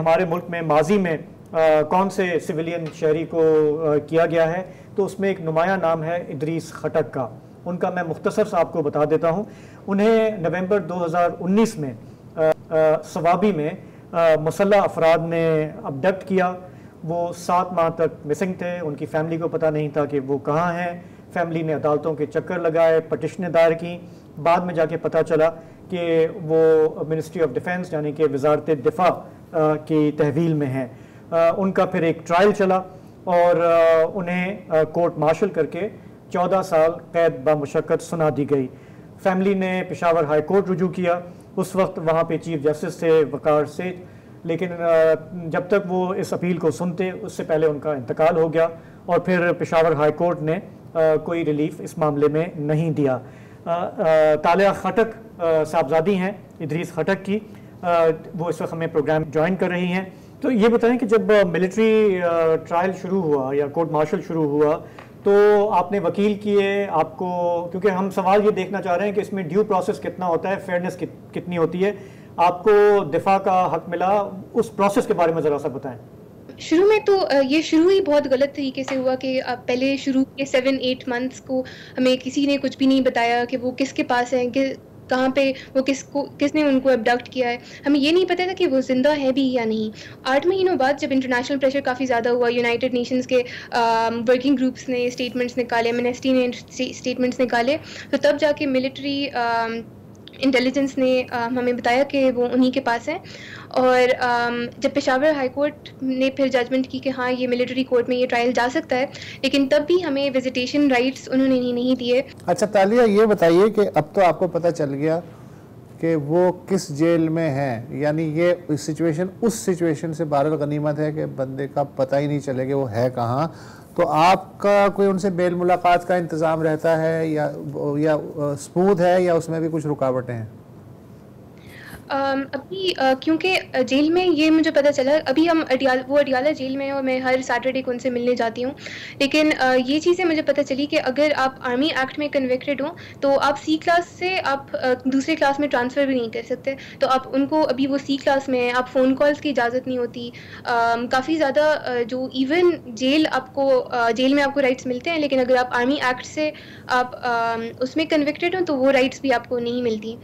ہمارے ملک میں ماضی میں کون سے سویلین شہری کو کیا گیا ہے، تو اس میں ایک نمایاں نام ہے ادریس خٹک کا. ان کا میں مختصر سے آپ کو بتا دیتا ہوں. انہیں نومبر 2019 میں صوابی میں مسلح افراد نے ابڈکٹ کیا. وہ 7 ماہ تک مسنگ تھے. ان کی فیملی کو پتہ نہیں تھا کہ وہ کہاں ہیں. فیملی نے عدالتوں کے چکر لگائے، پٹیشنیں دائر کی. بعد میں جا کے پتہ چلا کہ وہ منسٹری آف ڈیفنس یعنی کہ وزارت دفاع کی تحویل میں ہیں. ان کا پھر ایک ٹرائل چلا اور انہیں کورٹ مارشل کر کے 14 سال قید بامشقت سنا دی گئی. فیملی نے پشاور ہائی کورٹ رجوع کیا. اس وقت وہاں پہ چیف جسٹس تھے وقار سیٹھ، لیکن جب تک وہ اس اپیل کو سنتے اس سے پہلے ان کا انتقال ہو گیا، اور پھر پشاور ہائی کورٹ نے کوئی ریلیف اس معاملے میں نہیں دیا. طالعہ خٹک صاحبزادی ہیں ادریس خٹک کی، وہ اس وقت ہمیں پروگرام جوائن کر رہی ہیں. تو یہ بتائیں کہ جب ملٹری ٹرائل شروع ہوا یا کورٹ مارشل شروع ہوا تو آپ نے وکیل کیے، آپ کو کیونکہ ہم سوال یہ دیکھنا چاہ رہے ہیں کہ اس میں ڈیو پروسیس کتنا ہوتا ہے، فیئرنیس کتنی ہوتی ہے. آپ کو دفاع کا حق ملا، اس پروسیس کے بارے میں ذرا سا بتائیں. شروع میں تو یہ شروع ہی بہت غلط طریقے سے ہوا کہ پہلے شروع کے 7-8 منتھس کو ہمیں کسی نے کچھ بھی نہیں بتایا کہ وہ کس کے پاس ہیں، کہ کہاں پہ وہ کس نے ان کو ابڈکٹ کیا ہے. ہمیں یہ نہیں پتا تھا کہ وہ زندہ ہے بھی یا نہیں. 8 مہینوں بعد جب انٹرنیشنل پریشر کافی زیادہ ہوا، یونائٹڈ نیشنز کے ورکنگ گروپس نے اسٹیٹمنٹس نکالے، ایمنسٹی نے اسٹیٹمنٹس نکالے، تو تب جا کے ملٹری انٹیلیجنس نے ہمیں بتایا کہ وہ انہی کے پاس ہیں. اور جب پشاور ہائی کورٹ نے پھر ججمنٹ کی کہ ہاں یہ ملٹری کورٹ میں یہ ٹرائل جا سکتا ہے، لیکن تب بھی ہمیں وزیٹیشن رائٹس انہوں نے نہیں دیے. اچھا طالیہ، یہ بتائیے کہ اب تو آپ کو پتہ چل گیا کہ وہ کس جیل میں ہیں، یعنی یہ سچویشن سے بہر الغنیمت ہے کہ بندے کا پتہ ہی نہیں چلے کہ وہ ہے کہاں. تو آپ کا کوئی ان سے بیل ملاقات کا انتظام رہتا ہے یا سموتھ ہے، یا اس میں بھی کچھ رکاوٹیں ہیں؟ ابھی کیونکہ جیل میں یہ مجھے پتہ چلا، ابھی ہم وہ اڈیالہ جیل میں ہیں اور میں ہر سیٹرڈے کو ان سے ملنے جاتی ہوں. لیکن یہ چیزیں مجھے پتہ چلی کہ اگر آپ آرمی ایکٹ میں کنوکٹڈ ہوں تو آپ سی کلاس سے آپ دوسرے کلاس میں ٹرانسفر بھی نہیں کر سکتے. تو آپ ان کو ابھی وہ سی کلاس میں ہیں، آپ فون کالز کی اجازت نہیں ہوتی. کافی زیادہ جو ایون جیل میں آپ کو رائٹس ملتے ہیں، لیکن اگر آپ آرمی ایکٹ سے آپ اس میں کنوکٹڈ ہوں تو وہ رائٹس بھی آپ کو نہیں ملتی.